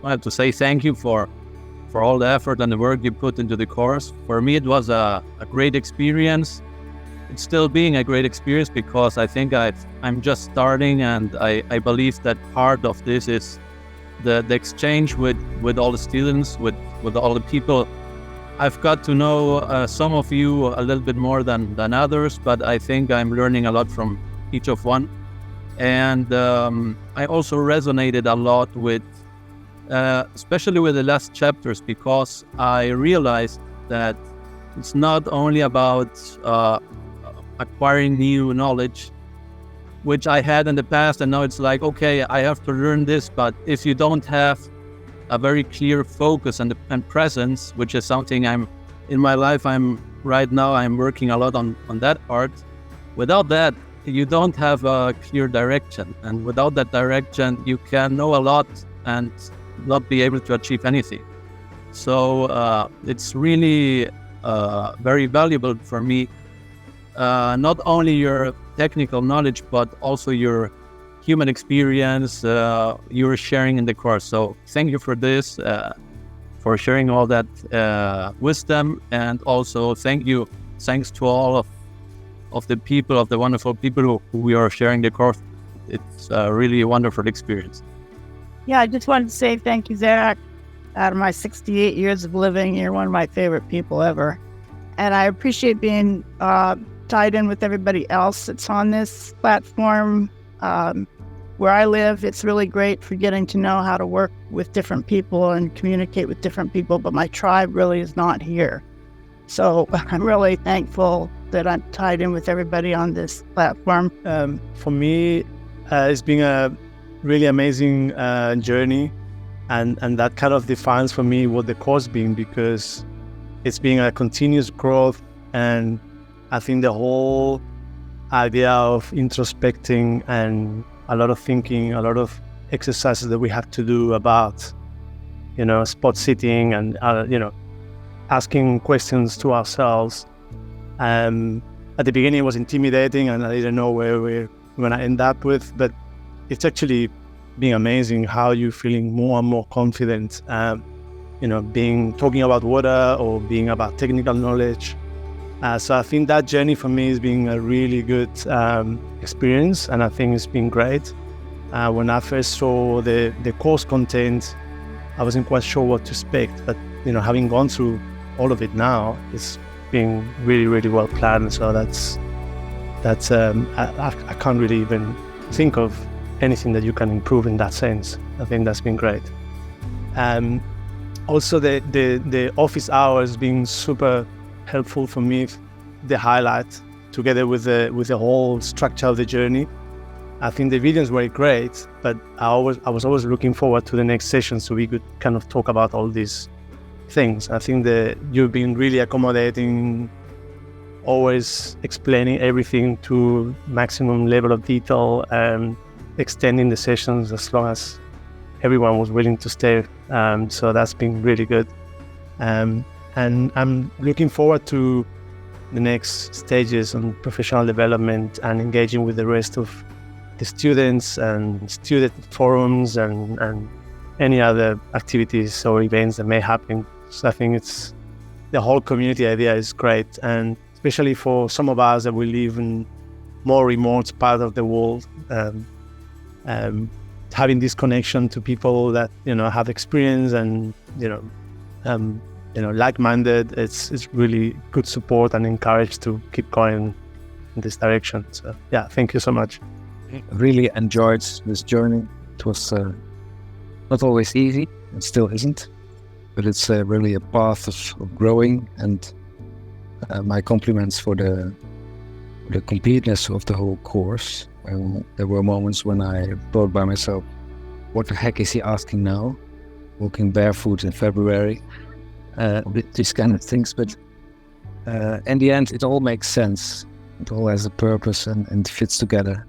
have to say thank you for all the effort and the work you put into the course. For me, it was a great experience. It's still being a great experience because I think I'm just starting, and I believe that part of this is the exchange with all the students, with all the people. I've got to know some of you a little bit more than others, but I think I'm learning a lot from each of one. And I also resonated a lot with, especially with the last chapters, because I realized that it's not only about acquiring new knowledge, which I had in the past, and now it's like, okay, I have to learn this, but if you don't have a very clear focus and presence, which is something in my life, I'm working a lot on that part. Without that, you don't have a clear direction, and without that direction, you can know a lot and not be able to achieve anything. So it's really very valuable for me, not only your technical knowledge, but also your human experience you're sharing in the course. So thank you for this, for sharing all that wisdom, and also thanks to all of the people, of the wonderful people who we are sharing the course. It's really a wonderful experience. Yeah, I just wanted to say thank you, Zach. Out of my 68 years of living, you're one of my favorite people ever. And I appreciate being tied in with everybody else that's on this platform. Where I live, it's really great for getting to know how to work with different people and communicate with different people, but my tribe really is not here. So I'm really thankful that I'm tied in with everybody on this platform. For me, it's been a really amazing journey, and that kind of defines for me what the course been, because it's been a continuous growth, and I think the whole idea of introspecting and a lot of thinking, a lot of exercises that we have to do about, spot sitting and, asking questions to ourselves. At the beginning, it was intimidating, and I didn't know where we're going to end up with, but it's actually been amazing how you're feeling more and more confident, talking about water or being about technical knowledge. So I think that journey for me has been a really good experience, and I think it's been great. When I first saw the course content, I wasn't quite sure what to expect, but having gone through all of it now, it's been really, really well planned. So that's I can't really even think of anything that you can improve in that sense. I think that's been great. Also, the office hours being super helpful for me, the highlight together with the whole structure of the journey. I think the videos were great, but I was always looking forward to the next session so we could kind of talk about all these things. I think that you've been really accommodating, always explaining everything to maximum level of detail, and extending the sessions as long as everyone was willing to stay. So that's been really good. And I'm looking forward to the next stages on professional development and engaging with the rest of the students and student forums and any other activities or events that may happen. So I think the whole community idea is great, and especially for some of us that we live in more remote part of the world, having this connection to people that have experience and like-minded, it's really good support and encouraged to keep going in this direction. So yeah, thank you so much. Really enjoyed this journey. It was not always easy, it still isn't, but it's really a path of growing, and my compliments for the completeness of the whole course. There were moments when I thought by myself, what the heck is he asking now? Walking barefoot in February, these kind of things, but in the end it all makes sense. It all has a purpose and fits together.